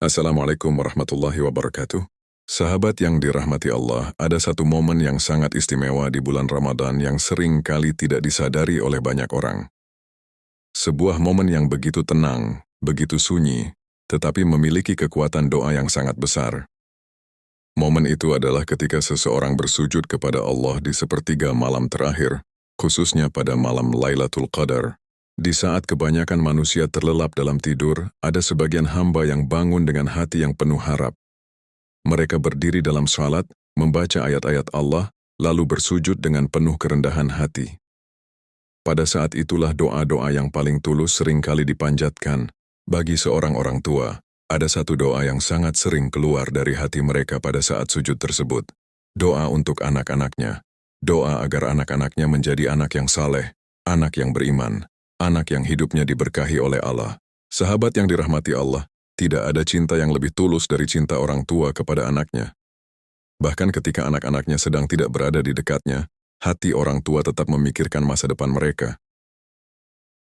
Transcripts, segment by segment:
Assalamualaikum warahmatullahi wabarakatuh. Sahabat yang dirahmati Allah, ada satu momen yang sangat istimewa di bulan Ramadan yang sering kali tidak disadari oleh banyak orang. Sebuah momen yang begitu tenang, begitu sunyi, tetapi memiliki kekuatan doa yang sangat besar. Momen itu adalah ketika seseorang bersujud kepada Allah di sepertiga malam terakhir, khususnya pada malam Lailatul Qadar. Di saat kebanyakan manusia terlelap dalam tidur, ada sebagian hamba yang bangun dengan hati yang penuh harap. Mereka berdiri dalam salat, membaca ayat-ayat Allah, lalu bersujud dengan penuh kerendahan hati. Pada saat itulah doa-doa yang paling tulus seringkali dipanjatkan. Bagi seorang orang tua, ada satu doa yang sangat sering keluar dari hati mereka pada saat sujud tersebut. Doa untuk anak-anaknya. Doa agar anak-anaknya menjadi anak yang saleh, anak yang beriman, anak yang hidupnya diberkahi oleh Allah. Sahabat yang dirahmati Allah, tidak ada cinta yang lebih tulus dari cinta orang tua kepada anaknya. Bahkan ketika anak-anaknya sedang tidak berada di dekatnya, hati orang tua tetap memikirkan masa depan mereka.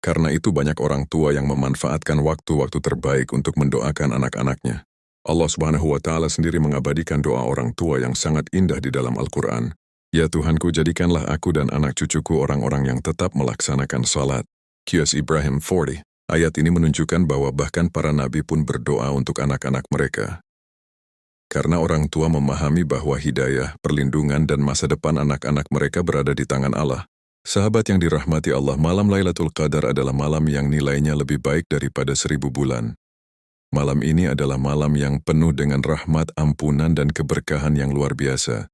Karena itu banyak orang tua yang memanfaatkan waktu-waktu terbaik untuk mendoakan anak-anaknya. Allah Subhanahu wa Ta'ala sendiri mengabadikan doa orang tua yang sangat indah di dalam Al-Quran. Ya Tuhanku, jadikanlah aku dan anak cucuku orang-orang yang tetap melaksanakan salat. Qiyas Ibrahim 40. Ayat ini menunjukkan bahwa bahkan para nabi pun berdoa untuk anak-anak mereka. Karena orang tua memahami bahwa hidayah, perlindungan, dan masa depan anak-anak mereka berada di tangan Allah. Sahabat yang dirahmati Allah, malam Lailatul Qadar adalah malam yang nilainya lebih baik daripada 1000 bulan. Malam ini adalah malam yang penuh dengan rahmat, ampunan, dan keberkahan yang luar biasa.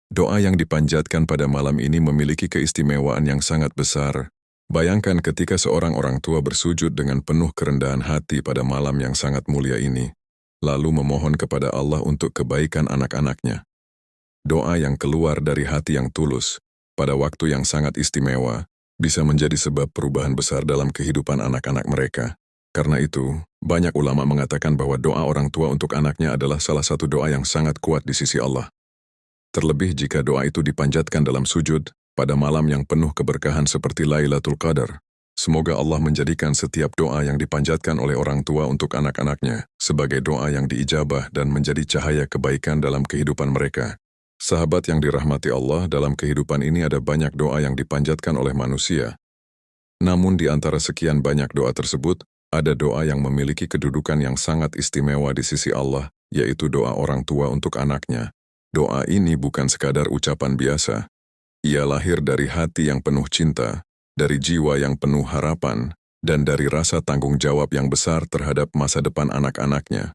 Doa yang dipanjatkan pada malam ini memiliki keistimewaan yang sangat besar. Bayangkan ketika seorang orang tua bersujud dengan penuh kerendahan hati pada malam yang sangat mulia ini, lalu memohon kepada Allah untuk kebaikan anak-anaknya. Doa yang keluar dari hati yang tulus, pada waktu yang sangat istimewa, bisa menjadi sebab perubahan besar dalam kehidupan anak-anak mereka. Karena itu, banyak ulama mengatakan bahwa doa orang tua untuk anaknya adalah salah satu doa yang sangat kuat di sisi Allah. Terlebih jika doa itu dipanjatkan dalam sujud, pada malam yang penuh keberkahan seperti Lailatul Qadar. Semoga Allah menjadikan setiap doa yang dipanjatkan oleh orang tua untuk anak-anaknya sebagai doa yang diijabah dan menjadi cahaya kebaikan dalam kehidupan mereka. Sahabat yang dirahmati Allah, dalam kehidupan ini ada banyak doa yang dipanjatkan oleh manusia. Namun di antara sekian banyak doa tersebut, ada doa yang memiliki kedudukan yang sangat istimewa di sisi Allah, yaitu doa orang tua untuk anaknya. Doa ini bukan sekadar ucapan biasa. Ia lahir dari hati yang penuh cinta, dari jiwa yang penuh harapan, dan dari rasa tanggung jawab yang besar terhadap masa depan anak-anaknya.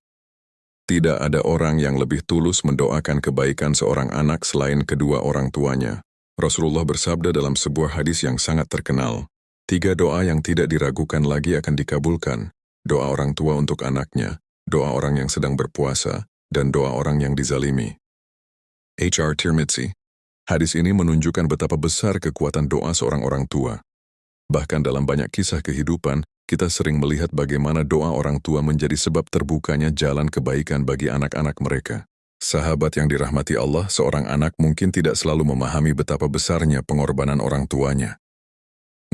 Tidak ada orang yang lebih tulus mendoakan kebaikan seorang anak selain kedua orang tuanya. Rasulullah bersabda dalam sebuah hadis yang sangat terkenal, 3 doa yang tidak diragukan lagi akan dikabulkan. Doa orang tua untuk anaknya, doa orang yang sedang berpuasa, dan doa orang yang dizalimi. H.R. Tirmidzi. Hadis ini menunjukkan betapa besar kekuatan doa seorang orang tua. Bahkan dalam banyak kisah kehidupan, kita sering melihat bagaimana doa orang tua menjadi sebab terbukanya jalan kebaikan bagi anak-anak mereka. Sahabat yang dirahmati Allah, seorang anak mungkin tidak selalu memahami betapa besarnya pengorbanan orang tuanya.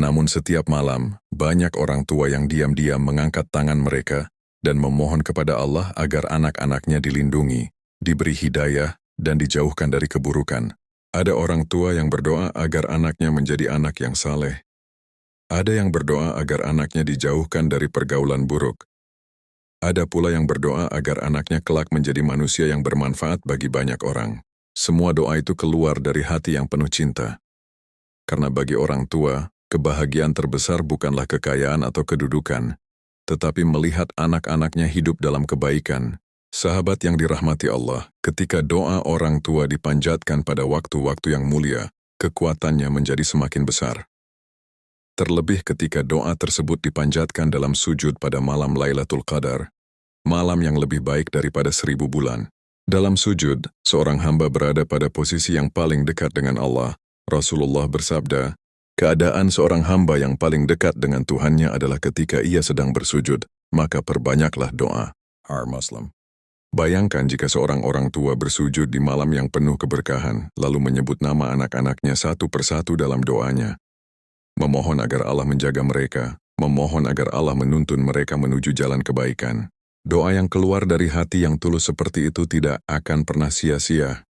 Namun setiap malam, banyak orang tua yang diam-diam mengangkat tangan mereka dan memohon kepada Allah agar anak-anaknya dilindungi, diberi hidayah, dan dijauhkan dari keburukan. Ada orang tua yang berdoa agar anaknya menjadi anak yang saleh. Ada yang berdoa agar anaknya dijauhkan dari pergaulan buruk. Ada pula yang berdoa agar anaknya kelak menjadi manusia yang bermanfaat bagi banyak orang. Semua doa itu keluar dari hati yang penuh cinta. Karena bagi orang tua, kebahagiaan terbesar bukanlah kekayaan atau kedudukan, tetapi melihat anak-anaknya hidup dalam kebaikan. Sahabat yang dirahmati Allah, ketika doa orang tua dipanjatkan pada waktu-waktu yang mulia, kekuatannya menjadi semakin besar. Terlebih ketika doa tersebut dipanjatkan dalam sujud pada malam Lailatul Qadar, malam yang lebih baik daripada 1000 bulan. Dalam sujud, seorang hamba berada pada posisi yang paling dekat dengan Allah. Rasulullah bersabda, keadaan seorang hamba yang paling dekat dengan Tuhannya adalah ketika ia sedang bersujud, maka perbanyaklah doa. Muslim. Bayangkan jika seorang orang tua bersujud di malam yang penuh keberkahan, lalu menyebut nama anak-anaknya satu persatu dalam doanya. Memohon agar Allah menjaga mereka, memohon agar Allah menuntun mereka menuju jalan kebaikan. Doa yang keluar dari hati yang tulus seperti itu tidak akan pernah sia-sia.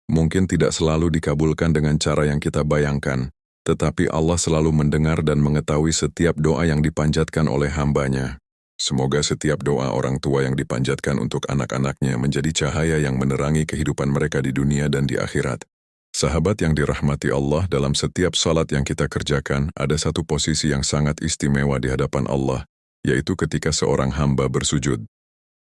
Mungkin tidak selalu dikabulkan dengan cara yang kita bayangkan, tetapi Allah selalu mendengar dan mengetahui setiap doa yang dipanjatkan oleh hamba-Nya. Semoga setiap doa orang tua yang dipanjatkan untuk anak-anaknya menjadi cahaya yang menerangi kehidupan mereka di dunia dan di akhirat. Sahabat yang dirahmati Allah, dalam setiap salat yang kita kerjakan, ada satu posisi yang sangat istimewa di hadapan Allah, yaitu ketika seorang hamba bersujud.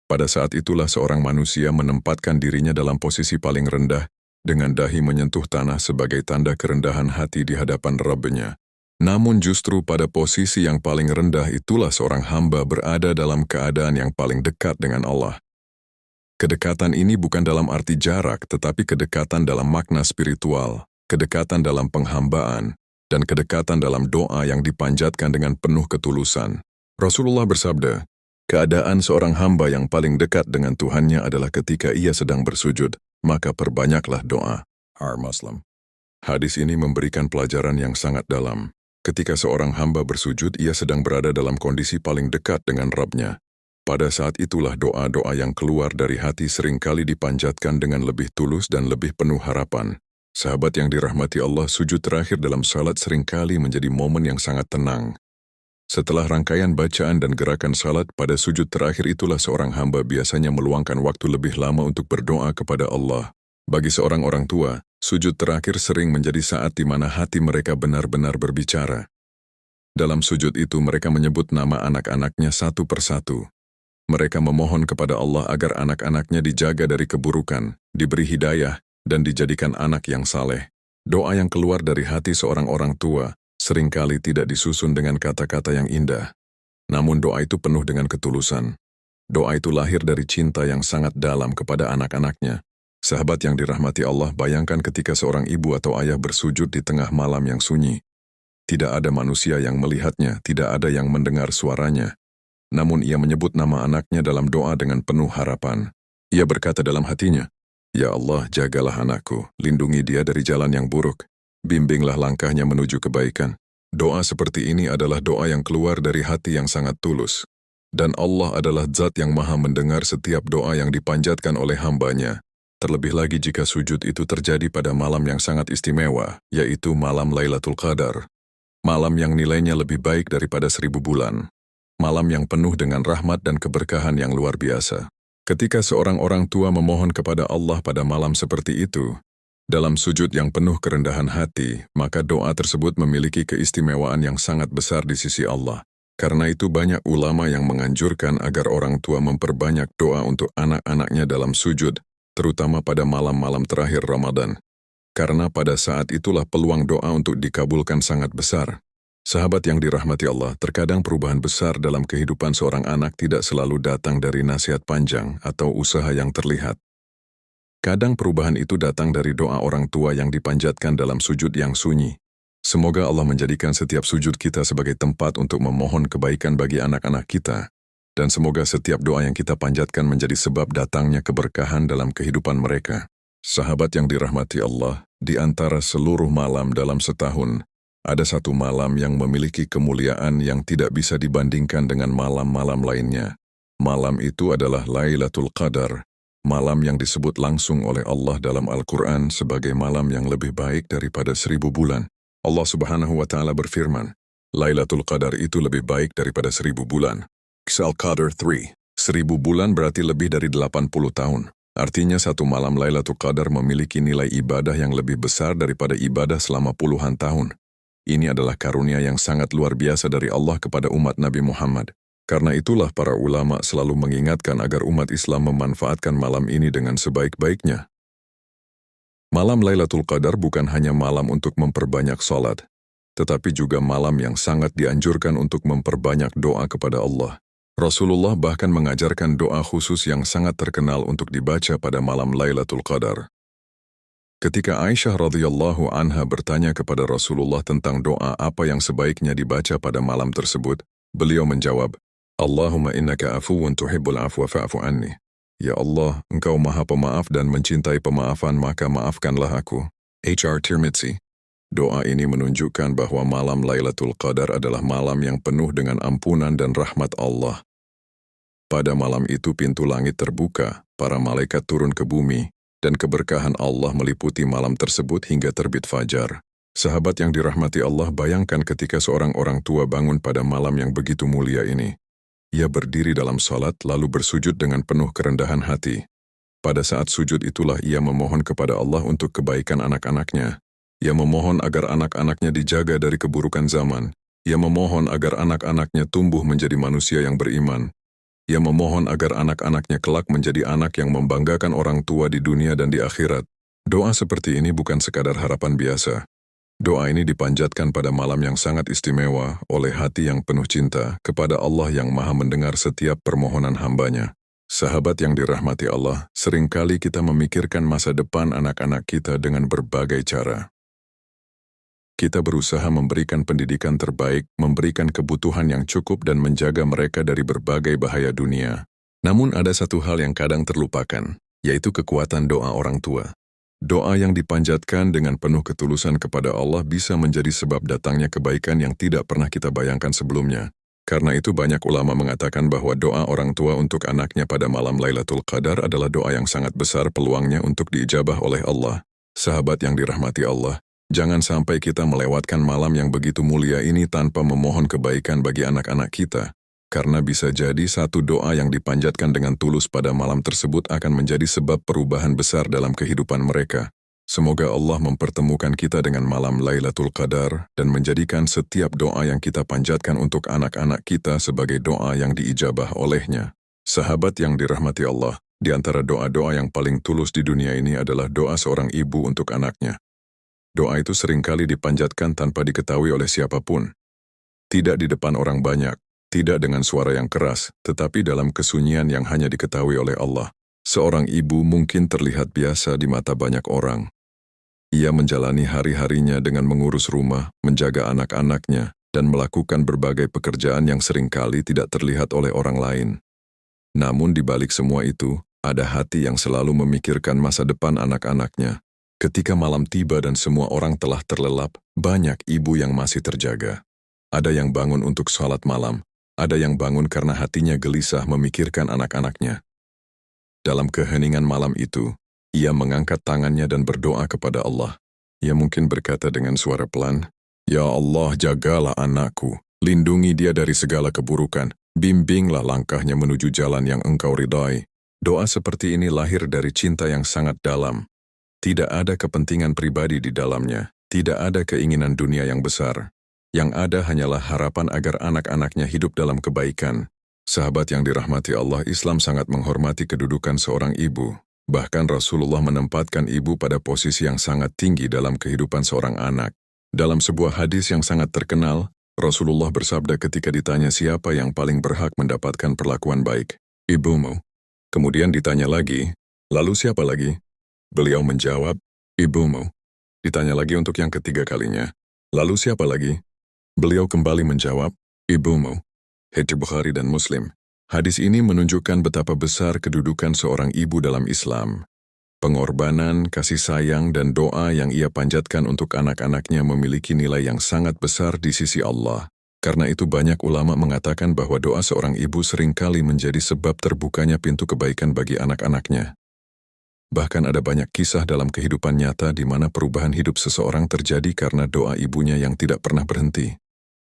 Pada saat itulah seorang manusia menempatkan dirinya dalam posisi paling rendah, dengan dahi menyentuh tanah sebagai tanda kerendahan hati di hadapan Rabb-Nya. Namun justru pada posisi yang paling rendah itulah seorang hamba berada dalam keadaan yang paling dekat dengan Allah. Kedekatan ini bukan dalam arti jarak, tetapi kedekatan dalam makna spiritual, kedekatan dalam penghambaan, dan kedekatan dalam doa yang dipanjatkan dengan penuh ketulusan. Rasulullah bersabda, keadaan seorang hamba yang paling dekat dengan Tuhannya adalah ketika ia sedang bersujud, maka perbanyaklah doa. Our Muslim. Hadis ini memberikan pelajaran yang sangat dalam. Ketika seorang hamba bersujud, ia sedang berada dalam kondisi paling dekat dengan Rabb-Nya. Pada saat itulah doa-doa yang keluar dari hati seringkali dipanjatkan dengan lebih tulus dan lebih penuh harapan. Sahabat yang dirahmati Allah, sujud terakhir dalam salat seringkali menjadi momen yang sangat tenang. Setelah rangkaian bacaan dan gerakan salat, pada sujud terakhir itulah seorang hamba biasanya meluangkan waktu lebih lama untuk berdoa kepada Allah. Bagi seorang orang tua, sujud terakhir sering menjadi saat di mana hati mereka benar-benar berbicara. Dalam sujud itu mereka menyebut nama anak-anaknya satu persatu. Mereka memohon kepada Allah agar anak-anaknya dijaga dari keburukan, diberi hidayah, dan dijadikan anak yang saleh. Doa yang keluar dari hati seorang orang tua seringkali tidak disusun dengan kata-kata yang indah. Namun doa itu penuh dengan ketulusan. Doa itu lahir dari cinta yang sangat dalam kepada anak-anaknya. Sahabat yang dirahmati Allah, bayangkan ketika seorang ibu atau ayah bersujud di tengah malam yang sunyi. Tidak ada manusia yang melihatnya, tidak ada yang mendengar suaranya. Namun ia menyebut nama anaknya dalam doa dengan penuh harapan. Ia berkata dalam hatinya, "Ya Allah, jagalah anakku, lindungi dia dari jalan yang buruk. Bimbinglah langkahnya menuju kebaikan." Doa seperti ini adalah doa yang keluar dari hati yang sangat tulus. Dan Allah adalah Zat yang Maha mendengar setiap doa yang dipanjatkan oleh hamba-Nya. Terlebih lagi jika sujud itu terjadi pada malam yang sangat istimewa, yaitu malam Lailatul Qadar. Malam yang nilainya lebih baik daripada 1000 bulan. Malam yang penuh dengan rahmat dan keberkahan yang luar biasa. Ketika seorang orang tua memohon kepada Allah pada malam seperti itu, dalam sujud yang penuh kerendahan hati, maka doa tersebut memiliki keistimewaan yang sangat besar di sisi Allah. Karena itu banyak ulama yang menganjurkan agar orang tua memperbanyak doa untuk anak-anaknya dalam sujud, terutama pada malam-malam terakhir Ramadan. Karena pada saat itulah peluang doa untuk dikabulkan sangat besar. Sahabat yang dirahmati Allah, terkadang perubahan besar dalam kehidupan seorang anak tidak selalu datang dari nasihat panjang atau usaha yang terlihat. Kadang perubahan itu datang dari doa orang tua yang dipanjatkan dalam sujud yang sunyi. Semoga Allah menjadikan setiap sujud kita sebagai tempat untuk memohon kebaikan bagi anak-anak kita. Dan semoga setiap doa yang kita panjatkan menjadi sebab datangnya keberkahan dalam kehidupan mereka. Sahabat yang dirahmati Allah, di antara seluruh malam dalam setahun, ada satu malam yang memiliki kemuliaan yang tidak bisa dibandingkan dengan malam-malam lainnya. Malam itu adalah Lailatul Qadar, malam yang disebut langsung oleh Allah dalam Al-Quran sebagai malam yang lebih baik daripada 1000 bulan. Allah Subhanahu wa Ta'ala berfirman, Lailatul Qadar itu lebih baik daripada 1000 bulan. Al-Qadar 3, 1000 bulan berarti lebih dari 80 tahun. Artinya satu malam Lailatul Qadar memiliki nilai ibadah yang lebih besar daripada ibadah selama puluhan tahun. Ini adalah karunia yang sangat luar biasa dari Allah kepada umat Nabi Muhammad. Karena itulah para ulama selalu mengingatkan agar umat Islam memanfaatkan malam ini dengan sebaik-baiknya. Malam Lailatul Qadar bukan hanya malam untuk memperbanyak salat, tetapi juga malam yang sangat dianjurkan untuk memperbanyak doa kepada Allah. Rasulullah bahkan mengajarkan doa khusus yang sangat terkenal untuk dibaca pada malam Lailatul Qadar. Ketika Aisyah radhiyallahu anha bertanya kepada Rasulullah tentang doa apa yang sebaiknya dibaca pada malam tersebut, beliau menjawab, Allahumma innaka afuwun tuhibbul afwa fa'fu anni. Ya Allah, Engkau Maha Pemaaf dan mencintai pemaafan, maka maafkanlah aku. H.R. Tirmidzi. Doa ini menunjukkan bahwa malam Lailatul Qadar adalah malam yang penuh dengan ampunan dan rahmat Allah. Pada malam itu pintu langit terbuka, para malaikat turun ke bumi, dan keberkahan Allah meliputi malam tersebut hingga terbit fajar. Sahabat yang dirahmati Allah, bayangkan ketika seorang orang tua bangun pada malam yang begitu mulia ini. Ia berdiri dalam salat lalu bersujud dengan penuh kerendahan hati. Pada saat sujud itulah ia memohon kepada Allah untuk kebaikan anak-anaknya. Ia memohon agar anak-anaknya dijaga dari keburukan zaman. Ia memohon agar anak-anaknya tumbuh menjadi manusia yang beriman. Ia memohon agar anak-anaknya kelak menjadi anak yang membanggakan orang tua di dunia dan di akhirat. Doa seperti ini bukan sekadar harapan biasa. Doa ini dipanjatkan pada malam yang sangat istimewa oleh hati yang penuh cinta kepada Allah yang Maha mendengar setiap permohonan hambanya. Sahabat yang dirahmati Allah, seringkali kita memikirkan masa depan anak-anak kita dengan berbagai cara. Kita berusaha memberikan pendidikan terbaik, memberikan kebutuhan yang cukup dan menjaga mereka dari berbagai bahaya dunia. Namun ada satu hal yang kadang terlupakan, yaitu kekuatan doa orang tua. Doa yang dipanjatkan dengan penuh ketulusan kepada Allah bisa menjadi sebab datangnya kebaikan yang tidak pernah kita bayangkan sebelumnya. Karena itu banyak ulama mengatakan bahwa doa orang tua untuk anaknya pada malam Lailatul Qadar adalah doa yang sangat besar peluangnya untuk diijabah oleh Allah. Sahabat yang dirahmati Allah, jangan sampai kita melewatkan malam yang begitu mulia ini tanpa memohon kebaikan bagi anak-anak kita. Karena bisa jadi satu doa yang dipanjatkan dengan tulus pada malam tersebut akan menjadi sebab perubahan besar dalam kehidupan mereka. Semoga Allah mempertemukan kita dengan malam Lailatul Qadar dan menjadikan setiap doa yang kita panjatkan untuk anak-anak kita sebagai doa yang diijabah olehnya. Sahabat yang dirahmati Allah, di antara doa-doa yang paling tulus di dunia ini adalah doa seorang ibu untuk anaknya. Doa itu seringkali dipanjatkan tanpa diketahui oleh siapapun. Tidak di depan orang banyak, tidak dengan suara yang keras, tetapi dalam kesunyian yang hanya diketahui oleh Allah. Seorang ibu mungkin terlihat biasa di mata banyak orang. Ia menjalani hari-harinya dengan mengurus rumah, menjaga anak-anaknya, dan melakukan berbagai pekerjaan yang seringkali tidak terlihat oleh orang lain. Namun di balik semua itu, ada hati yang selalu memikirkan masa depan anak-anaknya. Ketika malam tiba dan semua orang telah terlelap, banyak ibu yang masih terjaga. Ada yang bangun untuk sholat malam, ada yang bangun karena hatinya gelisah memikirkan anak-anaknya. Dalam keheningan malam itu, ia mengangkat tangannya dan berdoa kepada Allah. Ia mungkin berkata dengan suara pelan, "Ya Allah, jagalah anakku, lindungi dia dari segala keburukan, bimbinglah langkahnya menuju jalan yang Engkau ridai." Doa seperti ini lahir dari cinta yang sangat dalam. Tidak ada kepentingan pribadi di dalamnya, tidak ada keinginan dunia yang besar. Yang ada hanyalah harapan agar anak-anaknya hidup dalam kebaikan. Sahabat yang dirahmati Allah, Islam sangat menghormati kedudukan seorang ibu. Bahkan Rasulullah menempatkan ibu pada posisi yang sangat tinggi dalam kehidupan seorang anak. Dalam sebuah hadis yang sangat terkenal, Rasulullah bersabda ketika ditanya siapa yang paling berhak mendapatkan perlakuan baik, "Ibumu." Kemudian ditanya lagi, "Lalu siapa lagi?" Beliau menjawab, "Ibumu." Ditanya lagi untuk yang ketiga kalinya, "Lalu siapa lagi?" Beliau kembali menjawab, "Ibumu." Hadits Bukhari dan Muslim. Hadis ini menunjukkan betapa besar kedudukan seorang ibu dalam Islam. Pengorbanan, kasih sayang, dan doa yang ia panjatkan untuk anak-anaknya memiliki nilai yang sangat besar di sisi Allah. Karena itu banyak ulama mengatakan bahwa doa seorang ibu seringkali menjadi sebab terbukanya pintu kebaikan bagi anak-anaknya. Bahkan ada banyak kisah dalam kehidupan nyata di mana perubahan hidup seseorang terjadi karena doa ibunya yang tidak pernah berhenti.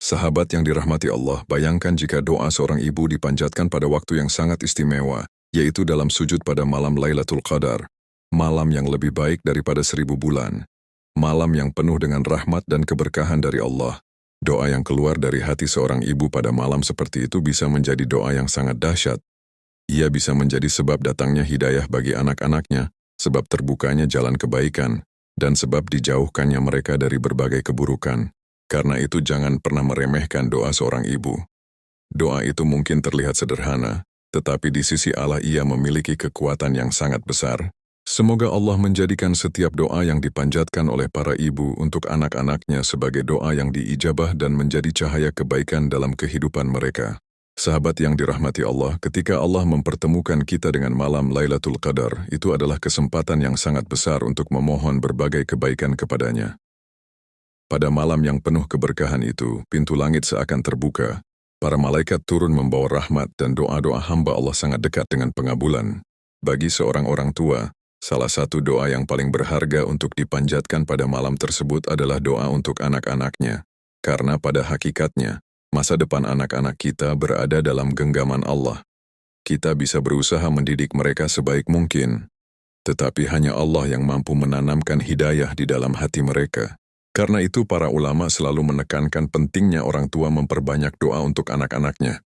Sahabat yang dirahmati Allah, bayangkan jika doa seorang ibu dipanjatkan pada waktu yang sangat istimewa, yaitu dalam sujud pada malam Lailatul Qadar, malam yang lebih baik daripada 1000 bulan, malam yang penuh dengan rahmat dan keberkahan dari Allah. Doa yang keluar dari hati seorang ibu pada malam seperti itu bisa menjadi doa yang sangat dahsyat. Ia bisa menjadi sebab datangnya hidayah bagi anak-anaknya, sebab terbukanya jalan kebaikan, dan sebab dijauhkannya mereka dari berbagai keburukan. Karena itu jangan pernah meremehkan doa seorang ibu. Doa itu mungkin terlihat sederhana, tetapi di sisi Allah ia memiliki kekuatan yang sangat besar. Semoga Allah menjadikan setiap doa yang dipanjatkan oleh para ibu untuk anak-anaknya sebagai doa yang diijabah dan menjadi cahaya kebaikan dalam kehidupan mereka. Sahabat yang dirahmati Allah, ketika Allah mempertemukan kita dengan malam Lailatul Qadar, itu adalah kesempatan yang sangat besar untuk memohon berbagai kebaikan kepadanya. Pada malam yang penuh keberkahan itu, pintu langit seakan terbuka, Para malaikat turun membawa rahmat dan doa-doa hamba Allah sangat dekat dengan pengabulan. Bagi seorang orang tua, salah satu doa yang paling berharga untuk dipanjatkan pada malam tersebut adalah doa untuk anak-anaknya. Karena pada hakikatnya, masa depan anak-anak kita berada dalam genggaman Allah. Kita bisa berusaha mendidik mereka sebaik mungkin, tetapi hanya Allah yang mampu menanamkan hidayah di dalam hati mereka. Karena itu para ulama selalu menekankan pentingnya orang tua memperbanyak doa untuk anak-anaknya.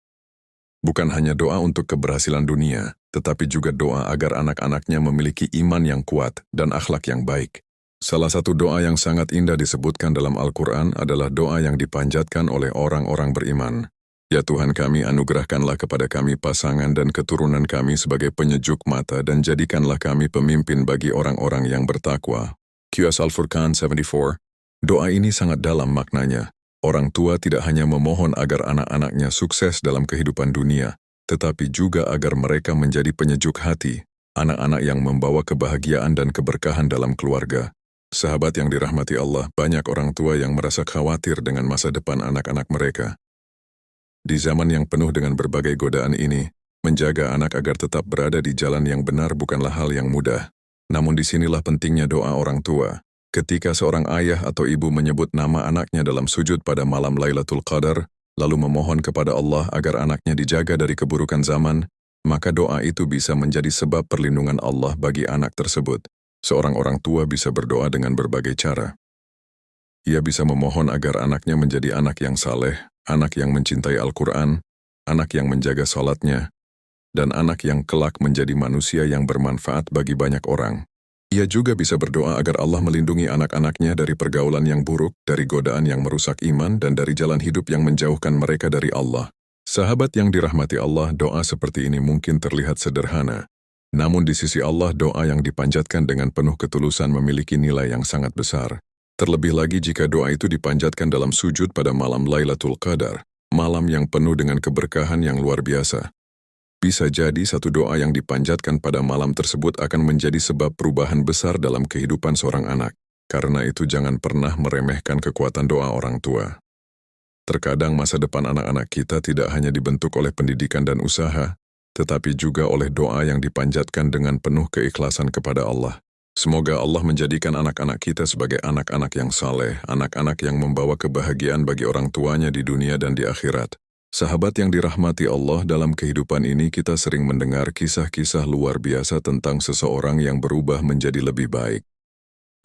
Bukan hanya doa untuk keberhasilan dunia, tetapi juga doa agar anak-anaknya memiliki iman yang kuat dan akhlak yang baik. Salah satu doa yang sangat indah disebutkan dalam Al-Quran adalah doa yang dipanjatkan oleh orang-orang beriman. Ya Tuhan kami, anugerahkanlah kepada kami pasangan dan keturunan kami sebagai penyejuk mata dan jadikanlah kami pemimpin bagi orang-orang yang bertakwa. QS Al-Furqan 74. Doa ini sangat dalam maknanya. Orang tua tidak hanya memohon agar anak-anaknya sukses dalam kehidupan dunia, tetapi juga agar mereka menjadi penyejuk hati, anak-anak yang membawa kebahagiaan dan keberkahan dalam keluarga. Sahabat yang dirahmati Allah, banyak orang tua yang merasa khawatir dengan masa depan anak-anak mereka. Di zaman yang penuh dengan berbagai godaan ini, menjaga anak agar tetap berada di jalan yang benar bukanlah hal yang mudah. Namun disinilah pentingnya doa orang tua. Ketika seorang ayah atau ibu menyebut nama anaknya dalam sujud pada malam Lailatul Qadar, lalu memohon kepada Allah agar anaknya dijaga dari keburukan zaman, maka doa itu bisa menjadi sebab perlindungan Allah bagi anak tersebut. Seorang orang tua bisa berdoa dengan berbagai cara. Ia bisa memohon agar anaknya menjadi anak yang saleh, anak yang mencintai Al-Quran, anak yang menjaga sholatnya, dan anak yang kelak menjadi manusia yang bermanfaat bagi banyak orang. Ia juga bisa berdoa agar Allah melindungi anak-anaknya dari pergaulan yang buruk, dari godaan yang merusak iman, dan dari jalan hidup yang menjauhkan mereka dari Allah. Sahabat yang dirahmati Allah, doa seperti ini mungkin terlihat sederhana. Namun di sisi Allah, doa yang dipanjatkan dengan penuh ketulusan memiliki nilai yang sangat besar. Terlebih lagi jika doa itu dipanjatkan dalam sujud pada malam Lailatul Qadar, malam yang penuh dengan keberkahan yang luar biasa. Bisa jadi satu doa yang dipanjatkan pada malam tersebut akan menjadi sebab perubahan besar dalam kehidupan seorang anak. Karena itu jangan pernah meremehkan kekuatan doa orang tua. Terkadang masa depan anak-anak kita tidak hanya dibentuk oleh pendidikan dan usaha, tetapi juga oleh doa yang dipanjatkan dengan penuh keikhlasan kepada Allah. Semoga Allah menjadikan anak-anak kita sebagai anak-anak yang saleh, anak-anak yang membawa kebahagiaan bagi orang tuanya di dunia dan di akhirat. Sahabat yang dirahmati Allah, dalam kehidupan ini kita sering mendengar kisah-kisah luar biasa tentang seseorang yang berubah menjadi lebih baik.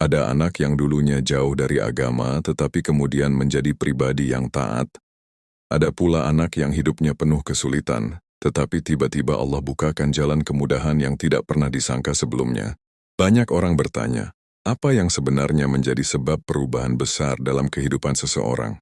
Ada anak yang dulunya jauh dari agama tetapi kemudian menjadi pribadi yang taat. Ada pula anak yang hidupnya penuh kesulitan, tetapi tiba-tiba Allah bukakan jalan kemudahan yang tidak pernah disangka sebelumnya. Banyak orang bertanya, apa yang sebenarnya menjadi sebab perubahan besar dalam kehidupan seseorang?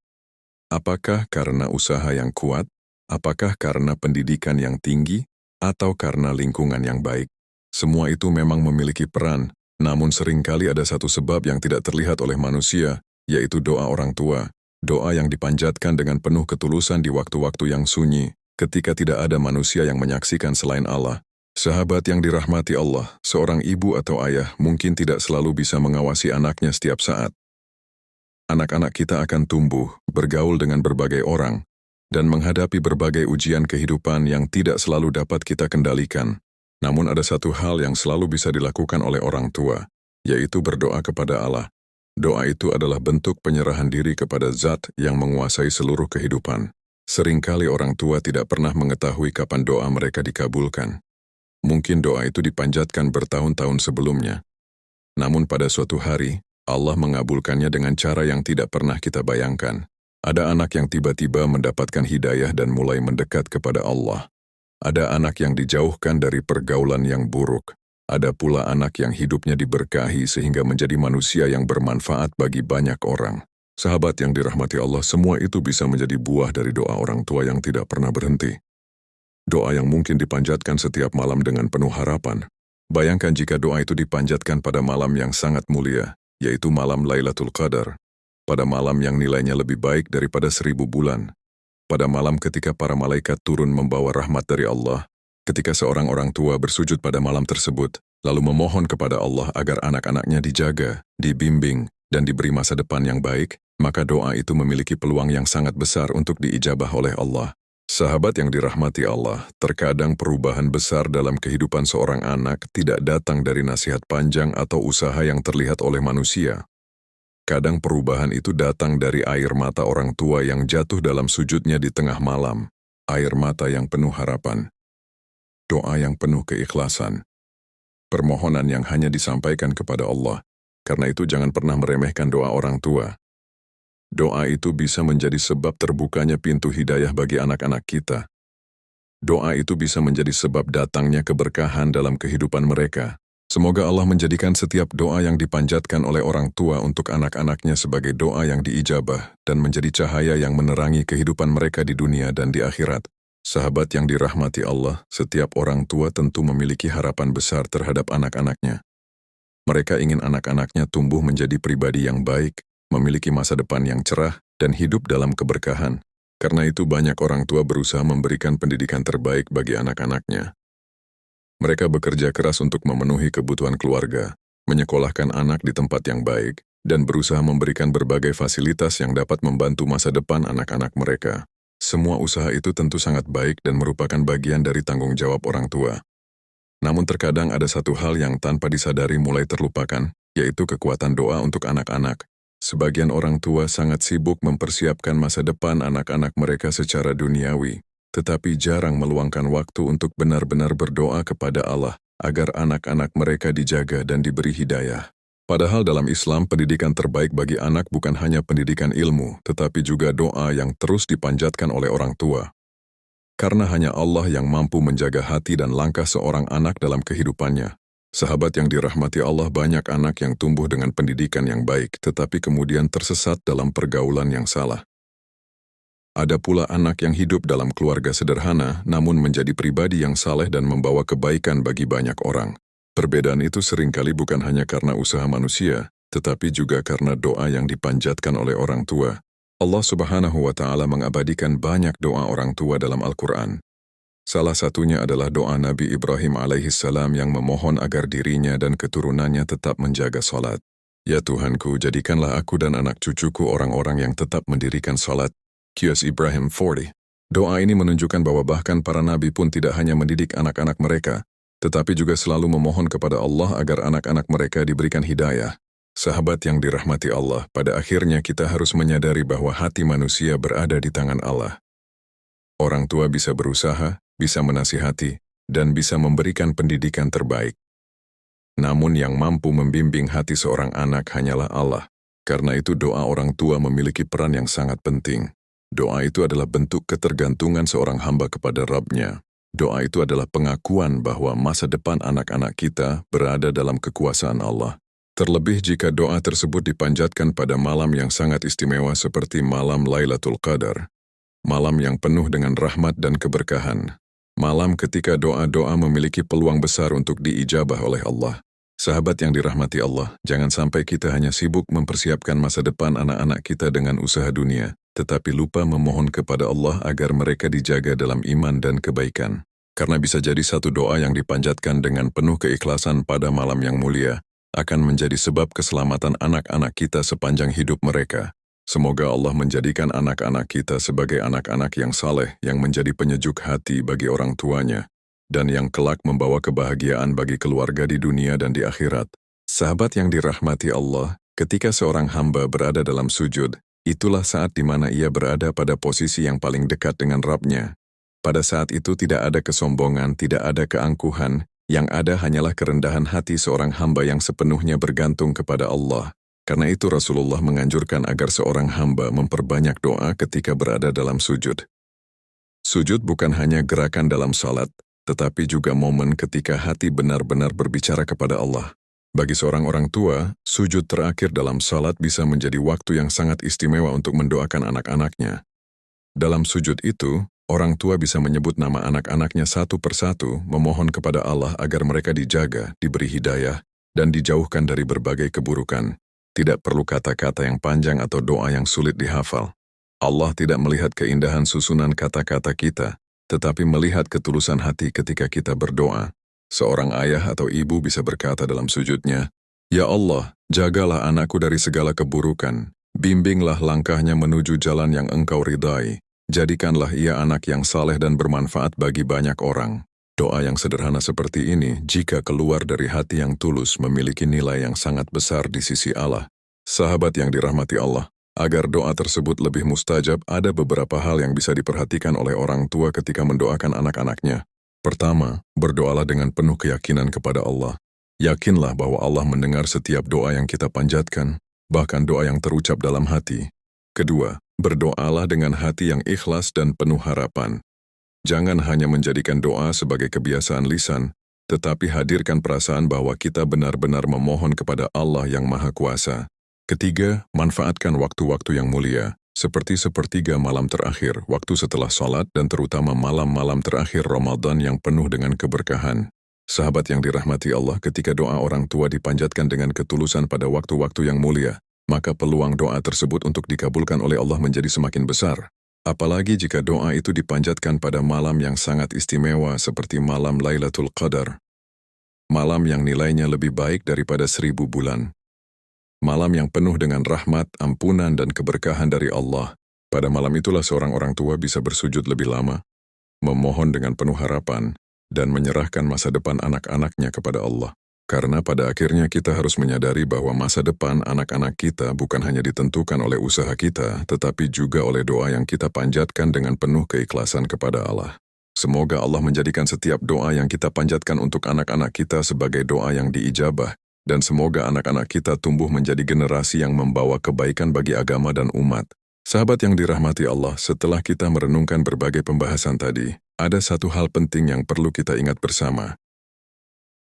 Apakah karena usaha yang kuat? Apakah karena pendidikan yang tinggi? Atau karena lingkungan yang baik? Semua itu memang memiliki peran, namun seringkali ada satu sebab yang tidak terlihat oleh manusia, yaitu doa orang tua. Doa yang dipanjatkan dengan penuh ketulusan di waktu-waktu yang sunyi, ketika tidak ada manusia yang menyaksikan selain Allah. Sahabat yang dirahmati Allah, seorang ibu atau ayah mungkin tidak selalu bisa mengawasi anaknya setiap saat. Anak-anak kita akan tumbuh, bergaul dengan berbagai orang, dan menghadapi berbagai ujian kehidupan yang tidak selalu dapat kita kendalikan. Namun ada satu hal yang selalu bisa dilakukan oleh orang tua, yaitu berdoa kepada Allah. Doa itu adalah bentuk penyerahan diri kepada Zat yang menguasai seluruh kehidupan. Seringkali orang tua tidak pernah mengetahui kapan doa mereka dikabulkan. Mungkin doa itu dipanjatkan bertahun-tahun sebelumnya. Namun pada suatu hari, Allah mengabulkannya dengan cara yang tidak pernah kita bayangkan. Ada anak yang tiba-tiba mendapatkan hidayah dan mulai mendekat kepada Allah. Ada anak yang dijauhkan dari pergaulan yang buruk. Ada pula anak yang hidupnya diberkahi sehingga menjadi manusia yang bermanfaat bagi banyak orang. Sahabat yang dirahmati Allah, semua itu bisa menjadi buah dari doa orang tua yang tidak pernah berhenti. Doa yang mungkin dipanjatkan setiap malam dengan penuh harapan. Bayangkan jika doa itu dipanjatkan pada malam yang sangat mulia, yaitu malam Lailatul Qadar, pada malam yang nilainya lebih baik daripada 1000 bulan, pada malam ketika para malaikat turun membawa rahmat dari Allah, ketika seorang orang tua bersujud pada malam tersebut, lalu memohon kepada Allah agar anak-anaknya dijaga, dibimbing, dan diberi masa depan yang baik, maka doa itu memiliki peluang yang sangat besar untuk diijabah oleh Allah. Sahabat yang dirahmati Allah, terkadang perubahan besar dalam kehidupan seorang anak tidak datang dari nasihat panjang atau usaha yang terlihat oleh manusia. Kadang perubahan itu datang dari air mata orang tua yang jatuh dalam sujudnya di tengah malam, air mata yang penuh harapan, doa yang penuh keikhlasan, permohonan yang hanya disampaikan kepada Allah. Karena itu jangan pernah meremehkan doa orang tua. Doa itu bisa menjadi sebab terbukanya pintu hidayah bagi anak-anak kita. Doa itu bisa menjadi sebab datangnya keberkahan dalam kehidupan mereka. Semoga Allah menjadikan setiap doa yang dipanjatkan oleh orang tua untuk anak-anaknya sebagai doa yang diijabah dan menjadi cahaya yang menerangi kehidupan mereka di dunia dan di akhirat. Sahabat yang dirahmati Allah, setiap orang tua tentu memiliki harapan besar terhadap anak-anaknya. Mereka ingin anak-anaknya tumbuh menjadi pribadi yang baik, memiliki masa depan yang cerah, dan hidup dalam keberkahan. Karena itu banyak orang tua berusaha memberikan pendidikan terbaik bagi anak-anaknya. Mereka bekerja keras untuk memenuhi kebutuhan keluarga, menyekolahkan anak di tempat yang baik, dan berusaha memberikan berbagai fasilitas yang dapat membantu masa depan anak-anak mereka. Semua usaha itu tentu sangat baik dan merupakan bagian dari tanggung jawab orang tua. Namun terkadang ada satu hal yang tanpa disadari mulai terlupakan, yaitu kekuatan doa untuk anak-anak. Sebagian orang tua sangat sibuk mempersiapkan masa depan anak-anak mereka secara duniawi, tetapi jarang meluangkan waktu untuk benar-benar berdoa kepada Allah agar anak-anak mereka dijaga dan diberi hidayah. Padahal dalam Islam, pendidikan terbaik bagi anak bukan hanya pendidikan ilmu, tetapi juga doa yang terus dipanjatkan oleh orang tua. Karena hanya Allah yang mampu menjaga hati dan langkah seorang anak dalam kehidupannya. Sahabat yang dirahmati Allah, banyak anak yang tumbuh dengan pendidikan yang baik, tetapi kemudian tersesat dalam pergaulan yang salah. Ada pula anak yang hidup dalam keluarga sederhana, namun menjadi pribadi yang saleh dan membawa kebaikan bagi banyak orang. Perbedaan itu seringkali bukan hanya karena usaha manusia, tetapi juga karena doa yang dipanjatkan oleh orang tua. Allah Subhanahu wa Ta'ala mengabadikan banyak doa orang tua dalam Al-Quran. Salah satunya adalah doa Nabi Ibrahim alaihissalam yang memohon agar dirinya dan keturunannya tetap menjaga salat. Ya Tuhanku, jadikanlah aku dan anak cucuku orang-orang yang tetap mendirikan salat. Qiyas Ibrahim 40. Doa ini menunjukkan bahwa bahkan para nabi pun tidak hanya mendidik anak-anak mereka, tetapi juga selalu memohon kepada Allah agar anak-anak mereka diberikan hidayah. Sahabat yang dirahmati Allah, pada akhirnya kita harus menyadari bahwa hati manusia berada di tangan Allah. Orang tua bisa berusaha, bisa menasihati, dan bisa memberikan pendidikan terbaik. Namun yang mampu membimbing hati seorang anak hanyalah Allah. Karena itu doa orang tua memiliki peran yang sangat penting. Doa itu adalah bentuk ketergantungan seorang hamba kepada Rabb-Nya. Doa itu adalah pengakuan bahwa masa depan anak-anak kita berada dalam kekuasaan Allah. Terlebih jika doa tersebut dipanjatkan pada malam yang sangat istimewa seperti malam Lailatul Qadar. Malam yang penuh dengan rahmat dan keberkahan. Malam ketika doa-doa memiliki peluang besar untuk diijabah oleh Allah. Sahabat yang dirahmati Allah, jangan sampai kita hanya sibuk mempersiapkan masa depan anak-anak kita dengan usaha dunia, tetapi lupa memohon kepada Allah agar mereka dijaga dalam iman dan kebaikan. Karena bisa jadi satu doa yang dipanjatkan dengan penuh keikhlasan pada malam yang mulia, akan menjadi sebab keselamatan anak-anak kita sepanjang hidup mereka. Semoga Allah menjadikan anak-anak kita sebagai anak-anak yang saleh, yang menjadi penyejuk hati bagi orang tuanya, dan yang kelak membawa kebahagiaan bagi keluarga di dunia dan di akhirat. Sahabat yang dirahmati Allah, ketika seorang hamba berada dalam sujud, itulah saat di mana ia berada pada posisi yang paling dekat dengan Rabb-Nya. Pada saat itu tidak ada kesombongan, tidak ada keangkuhan, yang ada hanyalah kerendahan hati seorang hamba yang sepenuhnya bergantung kepada Allah. Karena itu Rasulullah menganjurkan agar seorang hamba memperbanyak doa ketika berada dalam sujud. Sujud bukan hanya gerakan dalam salat, tetapi juga momen ketika hati benar-benar berbicara kepada Allah. Bagi seorang orang tua, sujud terakhir dalam salat bisa menjadi waktu yang sangat istimewa untuk mendoakan anak-anaknya. Dalam sujud itu, orang tua bisa menyebut nama anak-anaknya satu persatu, memohon kepada Allah agar mereka dijaga, diberi hidayah, dan dijauhkan dari berbagai keburukan. Tidak perlu kata-kata yang panjang atau doa yang sulit dihafal. Allah tidak melihat keindahan susunan kata-kata kita, tetapi melihat ketulusan hati ketika kita berdoa. Seorang ayah atau ibu bisa berkata dalam sujudnya, "Ya Allah, jagalah anakku dari segala keburukan, bimbinglah langkahnya menuju jalan yang Engkau ridai, Jadikanlah ia anak yang saleh dan bermanfaat bagi banyak orang. Doa yang sederhana seperti ini, jika keluar dari hati yang tulus, memiliki nilai yang sangat besar di sisi Allah. Sahabat yang dirahmati Allah, agar doa tersebut lebih mustajab, ada beberapa hal yang bisa diperhatikan oleh orang tua ketika mendoakan anak-anaknya. Pertama, berdoalah dengan penuh keyakinan kepada Allah. Yakinlah bahwa Allah mendengar setiap doa yang kita panjatkan, bahkan doa yang terucap dalam hati. Kedua, berdoalah dengan hati yang ikhlas dan penuh harapan. Jangan hanya menjadikan doa sebagai kebiasaan lisan, tetapi hadirkan perasaan bahwa kita benar-benar memohon kepada Allah yang Maha Kuasa. Ketiga, manfaatkan waktu-waktu yang mulia, seperti sepertiga malam terakhir, waktu setelah sholat, dan terutama malam-malam terakhir Ramadan yang penuh dengan keberkahan. Sahabat yang dirahmati Allah, ketika doa orang tua dipanjatkan dengan ketulusan pada waktu-waktu yang mulia, maka peluang doa tersebut untuk dikabulkan oleh Allah menjadi semakin besar. Apalagi jika doa itu dipanjatkan pada malam yang sangat istimewa seperti malam Lailatul Qadar. Malam yang nilainya lebih baik daripada 1000 bulan. Malam yang penuh dengan rahmat, ampunan, dan keberkahan dari Allah. Pada malam itulah seorang orang tua bisa bersujud lebih lama, memohon dengan penuh harapan, dan menyerahkan masa depan anak-anaknya kepada Allah. Karena pada akhirnya kita harus menyadari bahwa masa depan anak-anak kita bukan hanya ditentukan oleh usaha kita, tetapi juga oleh doa yang kita panjatkan dengan penuh keikhlasan kepada Allah. Semoga Allah menjadikan setiap doa yang kita panjatkan untuk anak-anak kita sebagai doa yang diijabah, dan semoga anak-anak kita tumbuh menjadi generasi yang membawa kebaikan bagi agama dan umat. Sahabat yang dirahmati Allah, setelah kita merenungkan berbagai pembahasan tadi, ada satu hal penting yang perlu kita ingat bersama.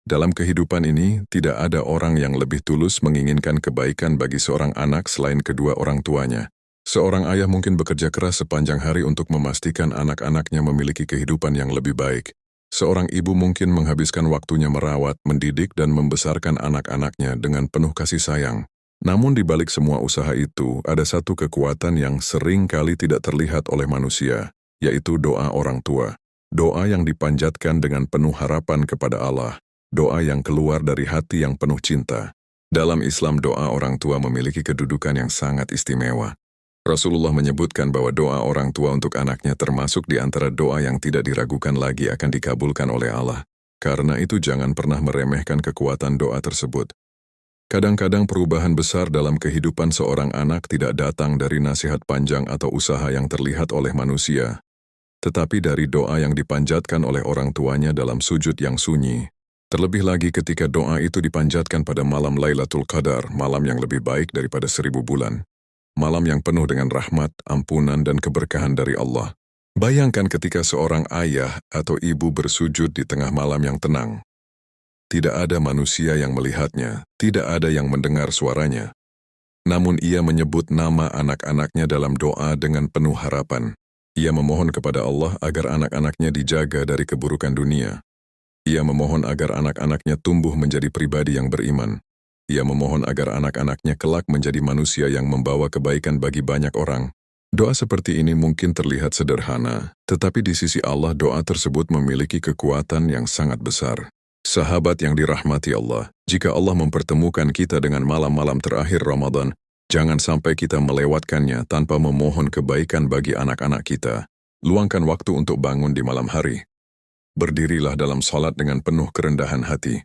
Dalam kehidupan ini, tidak ada orang yang lebih tulus menginginkan kebaikan bagi seorang anak selain kedua orang tuanya. Seorang ayah mungkin bekerja keras sepanjang hari untuk memastikan anak-anaknya memiliki kehidupan yang lebih baik. Seorang ibu mungkin menghabiskan waktunya merawat, mendidik, dan membesarkan anak-anaknya dengan penuh kasih sayang. Namun di balik semua usaha itu, ada satu kekuatan yang sering kali tidak terlihat oleh manusia, yaitu doa orang tua. Doa yang dipanjatkan dengan penuh harapan kepada Allah. Doa yang keluar dari hati yang penuh cinta. Dalam Islam, doa orang tua memiliki kedudukan yang sangat istimewa. Rasulullah menyebutkan bahwa doa orang tua untuk anaknya termasuk di antara doa yang tidak diragukan lagi akan dikabulkan oleh Allah. Karena itu jangan pernah meremehkan kekuatan doa tersebut. Kadang-kadang perubahan besar dalam kehidupan seorang anak tidak datang dari nasihat panjang atau usaha yang terlihat oleh manusia, tetapi dari doa yang dipanjatkan oleh orang tuanya dalam sujud yang sunyi. Terlebih lagi ketika doa itu dipanjatkan pada malam Lailatul Qadar, malam yang lebih baik daripada 1000 bulan. Malam yang penuh dengan rahmat, ampunan, dan keberkahan dari Allah. Bayangkan ketika seorang ayah atau ibu bersujud di tengah malam yang tenang. Tidak ada manusia yang melihatnya, tidak ada yang mendengar suaranya. Namun ia menyebut nama anak-anaknya dalam doa dengan penuh harapan. Ia memohon kepada Allah agar anak-anaknya dijaga dari keburukan dunia. Ia memohon agar anak-anaknya tumbuh menjadi pribadi yang beriman. Ia memohon agar anak-anaknya kelak menjadi manusia yang membawa kebaikan bagi banyak orang. Doa seperti ini mungkin terlihat sederhana, tetapi di sisi Allah doa tersebut memiliki kekuatan yang sangat besar. Sahabat yang dirahmati Allah, jika Allah mempertemukan kita dengan malam-malam terakhir Ramadan, jangan sampai kita melewatkannya tanpa memohon kebaikan bagi anak-anak kita. Luangkan waktu untuk bangun di malam hari. Berdirilah dalam salat dengan penuh kerendahan hati.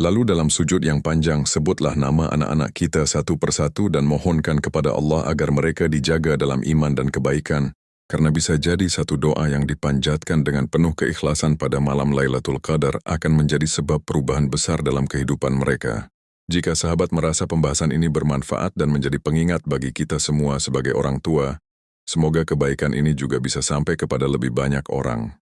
Lalu dalam sujud yang panjang, sebutlah nama anak-anak kita satu persatu dan mohonkan kepada Allah agar mereka dijaga dalam iman dan kebaikan, karena bisa jadi satu doa yang dipanjatkan dengan penuh keikhlasan pada malam Lailatul Qadar akan menjadi sebab perubahan besar dalam kehidupan mereka. Jika sahabat merasa pembahasan ini bermanfaat dan menjadi pengingat bagi kita semua sebagai orang tua, semoga kebaikan ini juga bisa sampai kepada lebih banyak orang.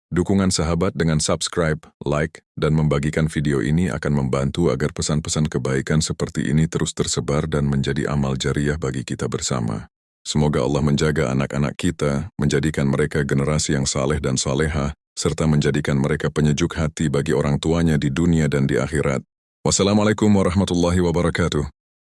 Dukungan sahabat dengan subscribe, like, dan membagikan video ini akan membantu agar pesan-pesan kebaikan seperti ini terus tersebar dan menjadi amal jariah bagi kita bersama. Semoga Allah menjaga anak-anak kita, menjadikan mereka generasi yang saleh dan salehah, serta menjadikan mereka penyejuk hati bagi orang tuanya di dunia dan di akhirat. Wassalamualaikum warahmatullahi wabarakatuh.